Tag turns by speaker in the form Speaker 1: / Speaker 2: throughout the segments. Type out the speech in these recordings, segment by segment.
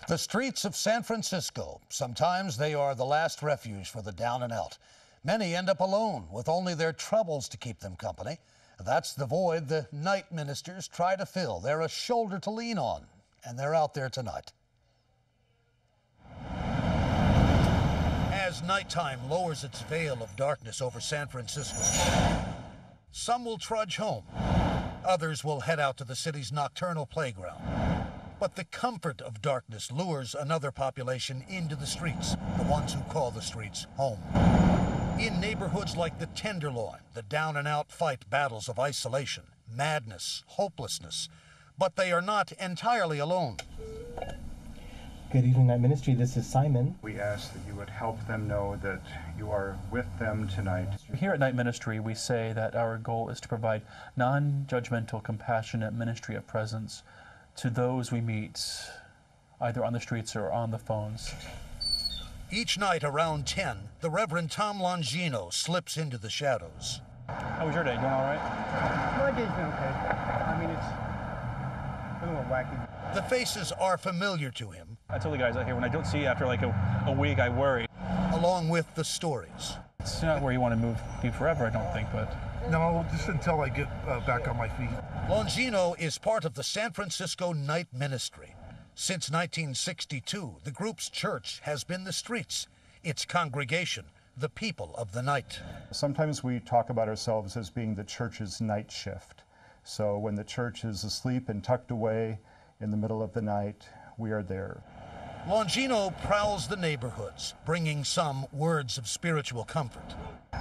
Speaker 1: The streets of San Francisco, sometimes they are the last refuge for the down and out. Many end up alone with only their troubles to keep them company. That's the void the night ministers try to fill. They're a shoulder to lean on, and they're out there tonight. As nighttime lowers its veil of darkness over San Francisco, some will trudge home. Others will head out to the city's nocturnal playground. But the comfort of darkness lures another population into the streets, the ones who call the streets home. In neighborhoods like the Tenderloin, the down-and-out fight battles of isolation, madness, hopelessness. But they are not entirely alone.
Speaker 2: Good evening, Night Ministry. This is Simon.
Speaker 3: We ask that you would help them know that you are with them tonight.
Speaker 4: Here at Night Ministry, we say that our goal is to provide non-judgmental, compassionate ministry of presence to those we meet, either on the streets or on the phones.
Speaker 1: Each night around 10, the Reverend Tom Longino slips into the shadows.
Speaker 4: How was your day? Doing all right?
Speaker 5: My day's been okay. I mean, it's been a little wacky.
Speaker 1: The faces are familiar to him.
Speaker 4: I tell the guys out here, when I don't see you after like a week, I worry.
Speaker 1: Along with the stories.
Speaker 4: It's not where you want to be forever, I don't think, but...
Speaker 6: No, just until I get back on my feet.
Speaker 1: Longino is part of the San Francisco Night Ministry. Since 1962, the group's church has been the streets, its congregation, the people of the night.
Speaker 3: Sometimes we talk about ourselves as being the church's night shift. So when the church is asleep and tucked away in the middle of the night, we are there.
Speaker 1: Longino prowls the neighborhoods, bringing some words of spiritual comfort.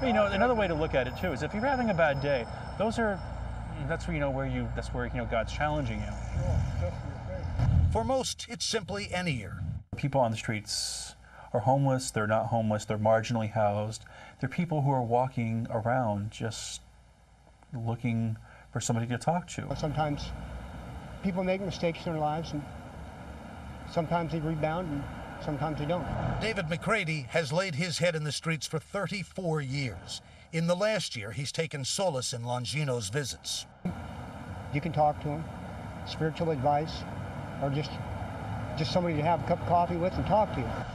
Speaker 4: You know, another way to look at it too is if you're having a bad day, that's where God's challenging you.
Speaker 1: For most, it's simply an ear.
Speaker 4: People on the streets are homeless, they're not homeless, they're marginally housed. They're people who are walking around just looking for somebody to talk to.
Speaker 5: Sometimes people make mistakes in their lives, and sometimes they rebound, and sometimes they don't.
Speaker 1: David McCready has laid his head in the streets for 34 years. In the last year, he's taken solace in Longino's visits.
Speaker 5: You can talk to him, spiritual advice, or just somebody to have a cup of coffee with and talk to.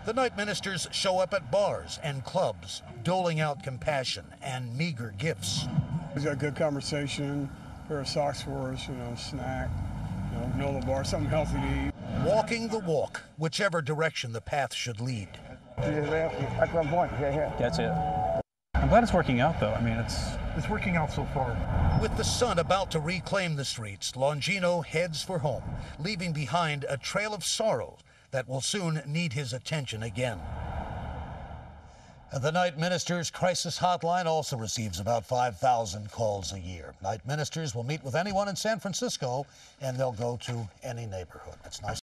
Speaker 1: The night ministers show up at bars and clubs, doling out compassion and meager gifts.
Speaker 7: He's got a good conversation, a pair of socks for us, snack, middle of the bar, something healthy to eat.
Speaker 1: Walking the walk, whichever direction the path should lead.
Speaker 5: That's one point.
Speaker 4: That's it. I'm glad it's working out, though. I mean,
Speaker 6: It's working out so far.
Speaker 1: With the sun about to reclaim the streets, Longino heads for home, leaving behind a trail of sorrow that will soon need his attention again. The Night Ministers Crisis Hotline also receives about 5,000 calls a year. Night Ministers will meet with anyone in San Francisco, and they'll go to any neighborhood. It's nice.